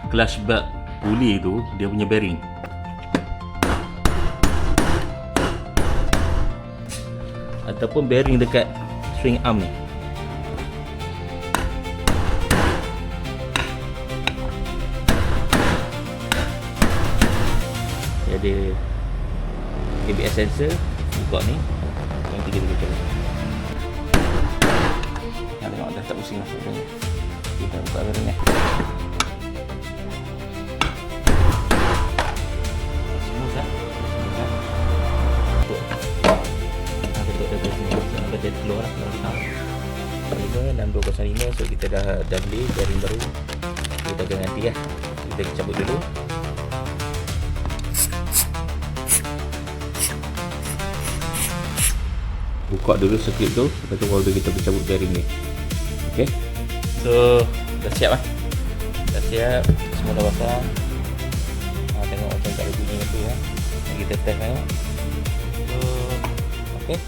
clutch belt pulley tu dia punya bearing. Ataupun bearing dekat swing arm ni. Dia ada ABS sensor buka ni. Yang tiga cuba. Nak tengok dah tak pusing lah sebenarnya. Kita buka bearing ni. Smooth kan? Dia keluar lah dalam 205. So kita dah beli bearing baru. Kita akan ganti lah. Kita cabut dulu. Buka dulu circuit tu, lepas tu baru kita bercabut bearing ni. Okay, so dah siap lah. Dah siap, semua dah pasang. Tengok macam tak ada bunyi tu ya. Kita test tengok. So okay.